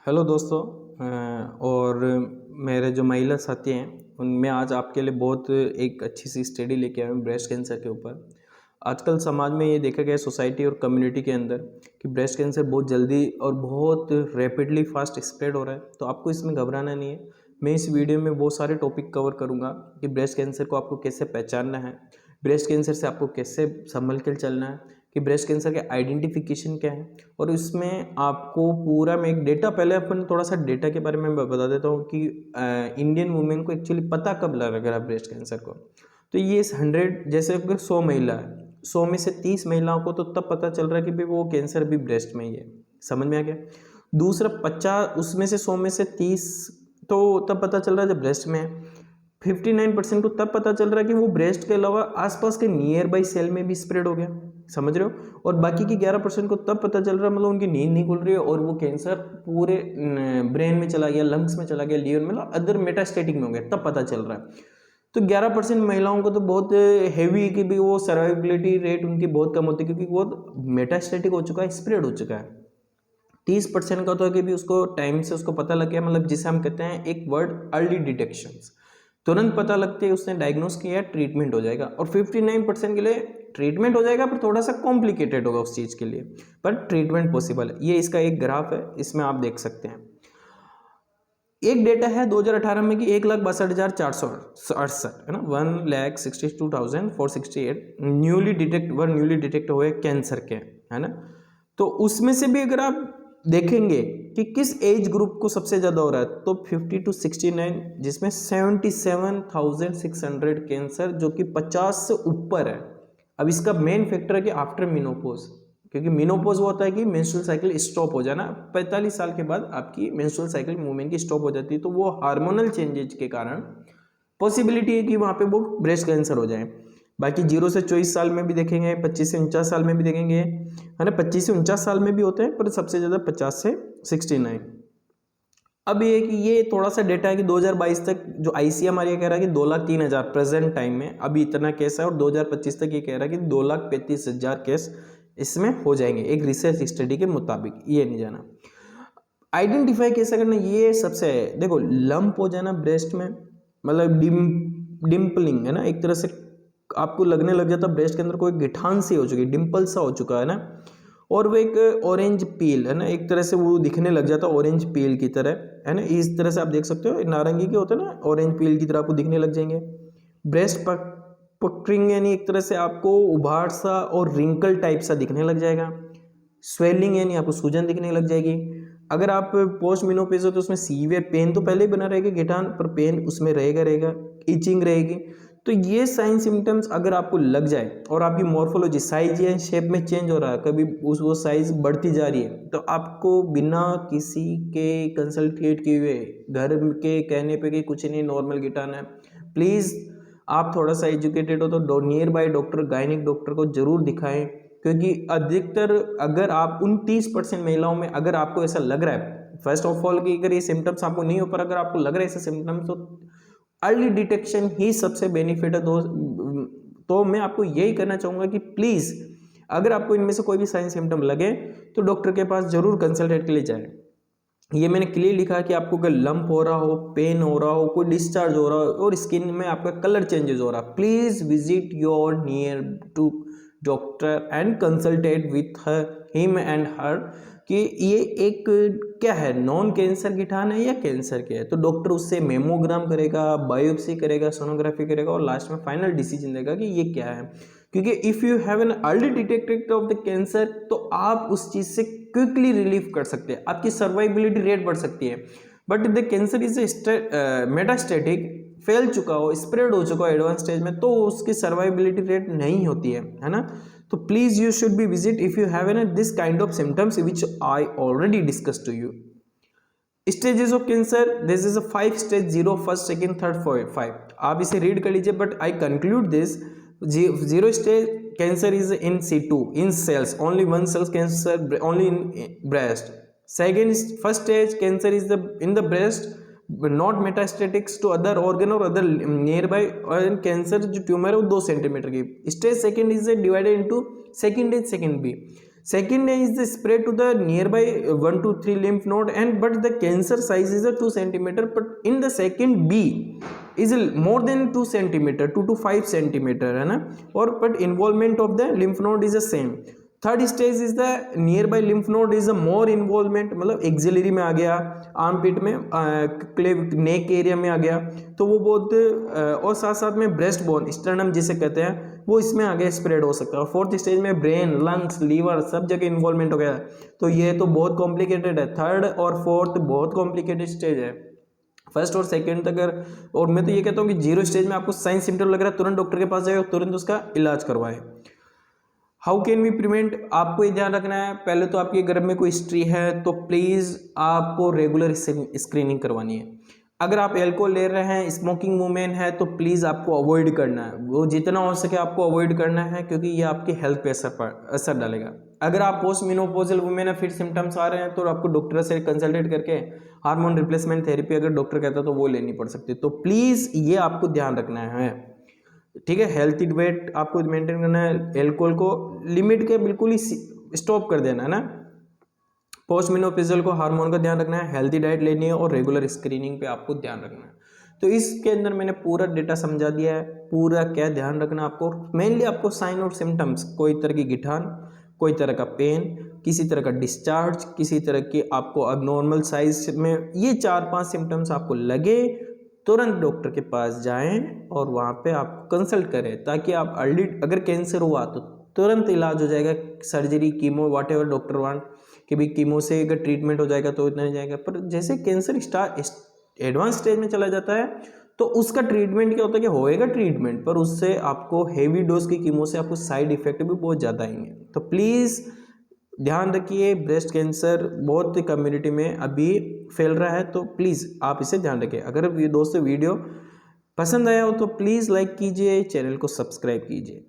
Hello दोस्तों। और मेरे जो महिला साथी हैं उनमें आज आपके लिए बहुत एक अच्छी सी स्टडी लेके आया हूँ ब्रेस्ट कैंसर के ऊपर। आजकल समाज में ये देखा गया सोसाइटी और कम्युनिटी के अंदर कि ब्रेस्ट कैंसर बहुत जल्दी और बहुत रैपिडली फास्ट स्प्रेड हो रहा है, तो आपको इसमें घबराना नहीं है। मैं इस वीडियो में बहुत सारे टॉपिक कवर करूँगा कि ब्रेस्ट कैंसर को आपको कैसे पहचानना है, ब्रेस्ट कैंसर से आपको कैसे संभल कर चलना है, कि ब्रेस्ट कैंसर के आइडेंटिफिकेशन क्या है। और इसमें आपको पूरा मैं एक डेटा, पहले अपन थोड़ा सा डेटा के बारे में बता देता हूँ कि इंडियन वुमेन को एक्चुअली पता कब लग रहा है ब्रेस्ट कैंसर को। तो ये 100, जैसे अगर 100 महिला है, 100 में से 30 महिलाओं को तो तब पता चल रहा है कि भाई वो कैंसर भी ब्रेस्ट में ही है। समझ में आ गया। दूसरा 50, उसमें से 100 में से 30 तो तब पता चल रहा है जब ब्रेस्ट में है। 59% को तब पता चल रहा है कि वो ब्रेस्ट के अलावा आसपास के नियर बाई सेल में भी स्प्रेड हो गया। समझ रहे हो। और बाकी की 11% को तब पता चल रहा है, मतलब उनकी नींद नहीं खुल रही है और वो कैंसर पूरे ब्रेन में चला गया, लंग्स में चला गया, लीवर में, मतलब अदर मेटास्टेटिक में हो गया, तब पता चल रहा है। तो 11% महिलाओं को तो बहुत हैवी कि भी वो सर्वाइविलिटी रेट उनकी बहुत कम होती है क्योंकि वो मेटास्टेटिक हो चुका है, स्प्रेड हो चुका है। 30% का तो है कि भी उसको टाइम से उसको पता लग गया, मतलब जिसे हम कहते हैं एक वर्ड अर्ली डिटेक्शंस, तुरंत पता लगते ही उसने डायग्नोस किया, ट्रीटमेंट हो जाएगा। और 59% के लिए ट्रीटमेंट हो जाएगा पर थोड़ा सा कॉम्प्लिकेटेड होगा उस चीज़ के लिए, पर ट्रीटमेंट पॉसिबल है। ये इसका एक ग्राफ है, इसमें आप देख सकते हैं। एक डेटा है 2018 में कि 1,62,468 है ना, 1,62,468 न्यूली डिटेक्ट हुए कैंसर के, है ना। तो उसमें से भी अगर आप देखेंगे कि किस एज ग्रुप को सबसे ज़्यादा हो रहा है, तो 50 to 69, जिसमें 77,600 कैंसर, जो कि 50 से ऊपर है। अब इसका मेन फैक्टर है कि आफ्टर मीनोपोज, क्योंकि मीनोपोज वो होता है कि मेंस्ट्रुअल साइकिल स्टॉप हो जाना, 45 साल के बाद आपकी मेंस्ट्रुअल साइकिल मूवमेंट की स्टॉप हो जाती है, तो वो हार्मोनल चेंजेज के कारण पॉसिबिलिटी है कि वहाँ पे वो ब्रेस्ट कैंसर हो जाए। बाकी 0 से 24 साल में भी देखेंगे, 25 से 49 साल में भी देखेंगे, है ना। 25 से 49 साल में भी होते हैं, पर सबसे ज़्यादा 50 से 69। अब ये कि ये थोड़ा सा डेटा है कि 2022 तक जो ICMR ये कह रहा है कि 2,03,000 प्रेजेंट टाइम में अभी इतना केस है, और 2025 तक ये कह रहा है कि 2,35,000 केस इसमें हो जाएंगे, एक रिसर्च स्टडी के मुताबिक। ये नहीं जाना आइडेंटिफाई कैसे करना, ये सबसे है। देखो, लंप हो जाना ब्रेस्ट में, मतलब डिम्पलिंग है ना, एक तरह से आपको लगने लग जाता ब्रेस्ट के अंदर कोई गिठान सी हो चुकी, डिम्पल सा हो चुका है ना, और वो एक ऑरेंज पील है ना, एक तरह से वो दिखने लग जाता ऑरेंज पील की तरह, है ना। इस तरह से आप देख सकते हो, नारंगी के होते हैं ना, ऑरेंज पील की तरह आपको दिखने लग जाएंगे। ब्रेस्ट पक्रिंग यानी एक तरह से आपको उभार सा और रिंकल टाइप सा दिखने लग जाएगा। स्वेलिंग यानी आपको सूजन दिखने लग जाएगी। अगर आप पोस्ट मिनोपेज हो तो उसमें सीवियर पेन तो पहले ही बना रहेगा गिटान, पर पेन उसमें रहेगा, इचिंग रहेगी। तो ये साइन सिम्टम्स अगर आपको लग जाए और आपकी मॉर्फोलॉजी साइज या शेप में चेंज हो रहा है, कभी वो साइज बढ़ती जा रही है, तो आपको बिना किसी के कंसल्टेट किए हुए, घर के कहने पे कि कुछ नहीं नॉर्मल गिटान है, प्लीज़ आप थोड़ा सा एजुकेटेड हो तो near by doctor, gynaec doctor को जरूर दिखाएं। क्योंकि अधिकतर अगर आप उन 30% महिलाओं में अगर आपको ऐसा लग रहा है, फर्स्ट ऑफ ऑल कि अगर ये सिम्टम्स आपको नहीं हो, पर अगर आपको लग रहा है ऐसे सिम्टम्स, तो अर्ली डिटेक्शन ही सबसे बेनिफिट है। तो मैं आपको यही कहना चाहूँगा कि प्लीज़ अगर आपको इनमें से कोई भी साइन सिम्टम लगे तो डॉक्टर के पास जरूर कंसल्टेट के लिए जाएं। ये मैंने क्लियर लिखा है कि आपको अगर लंप हो रहा हो, पेन हो रहा हो, कोई डिस्चार्ज हो रहा हो और स्किन में आपका कलर चेंजेस हो रहा है, please visit your near to doctor and consultate with him and her कि ये एक क्या है, नॉन कैंसर गिठान है या कैंसर क्या है। तो डॉक्टर उससे मेमोग्राम करेगा, बायोप्सी करेगा, सोनोग्राफी करेगा और लास्ट में फाइनल डिसीजन देगा कि ये क्या है। क्योंकि if you have an early detected of the cancer, तो आप उस चीज़ से क्विकली रिलीफ कर सकते हैं, आपकी सर्वाइबिलिटी रेट बढ़ सकती है। But the cancer is metastatic, फैल चुका हो, स्प्रेड हो चुका हो एडवांस स्टेज में, तो उसकी सर्वाइबिलिटी रेट नहीं होती है ना। तो please you should be visit if you have an this kind of symptoms which I already discuss to you. Stages of cancer, this is a 5 stage, 0, 1st, 2nd, 3rd, 4th, 5। आप इसे read कर लीजिए, but I conclude this. 0 stage cancer is in situ, in cells, only one cell cancer only in breast. First stage cancer is in the breast, not metastatics to other organ or other nearby, और cancer जो tumour है वो 2 centimetre की। Stage second is divided into second A, second B. Second is the spread to the nearby 1 to 3 lymph node and but the cancer size is a 2 centimeter, but in the second B is more than 2 centimeter, 2 to 5 centimeter है ना, और but involvement of the lymph node is the same. Third stage is the near by lymph node is a more involvement, मतलब axillary में आ गया, arm पिट में, neck area में आ गया, तो वो बहुत और साथ साथ में ब्रेस्ट बोन स्टर्नम जिसे कहते हैं वो इसमें आगे स्प्रेड हो सकता है। और फोर्थ स्टेज में ब्रेन, लंग्स, लीवर सब जगह इन्वॉल्वमेंट हो गया, तो ये तो बहुत कॉम्प्लिकेटेड है। थर्ड और फोर्थ बहुत कॉम्प्लिकेटेड स्टेज है। फर्स्ट और सेकंड तक अगर, और मैं तो ये कहता हूँ कि 0 स्टेज में आपको साइन सिम्टम लग रहा है तुरंत डॉक्टर के पास जाए और तुरंत उसका इलाज करवाएं। हाउ कैन वी प्रिवेंट, आपको ये ध्यान रखना है, पहले तो आपके घर में कोई हिस्ट्री है तो प्लीज़ आपको रेगुलर स्क्रीनिंग करवानी है। अगर आप एल्कोहल ले रहे हैं, स्मोकिंग वुमेन है, तो प्लीज़ आपको अवॉइड करना है, वो जितना हो सके आपको अवॉइड करना है, क्योंकि ये आपकी हेल्थ पे असर डालेगा। अगर आप पोस्ट मेनोपॉजल वुमेन है, फिर सिम्टम्स आ रहे हैं, तो आपको डॉक्टर से कंसल्टेट करके हार्मोन रिप्लेसमेंट थेरेपी अगर डॉक्टर कहता है तो वो लेनी पड़ सकती है। तो प्लीज़ ये आपको ध्यान रखना है, ठीक है। हेल्थी वेट आपको मेंटेन करना है, एल्कोहल को लिमिट के बिल्कुल ही स्टॉप कर देना है ना। पोस्ट मेनोपॉजल को हार्मोन का ध्यान रखना है, हेल्थी डाइट लेनी है और रेगुलर स्क्रीनिंग पे आपको ध्यान रखना है। तो इसके अंदर मैंने पूरा डेटा समझा दिया है, पूरा क्या ध्यान रखना है आपको। मेनली आपको साइन और सिम्टम्स, कोई तरह की गिठान, कोई तरह का पेन, किसी तरह का डिस्चार्ज, किसी तरह की आपको अबनॉर्मल साइज में, ये 4-5 सिम्टम्स आपको लगे, तुरंत डॉक्टर के पास जाएं और वहाँ पे आप कंसल्ट करें, ताकि आप अर्ली, अगर कैंसर हुआ तो तुरंत इलाज हो जाएगा। Surgery, chemo, what ever doctor want कि भी कीमो से अगर ट्रीटमेंट हो जाएगा तो इतना नहीं जाएगा। पर जैसे कैंसर एडवांस स्टेज में चला जाता है तो उसका ट्रीटमेंट क्या होता है कि होएगा ट्रीटमेंट, पर उससे आपको हेवी डोज की कीमो से आपको साइड इफेक्ट भी बहुत ज़्यादा आएंगे। तो प्लीज़ ध्यान रखिए, ब्रेस्ट कैंसर बहुत कम्युनिटी में अभी फैल रहा है, तो प्लीज़ आप इसे ध्यान रखिए। अगर दोस्तों वीडियो पसंद आया हो तो प्लीज़ लाइक कीजिए, चैनल को सब्सक्राइब कीजिए।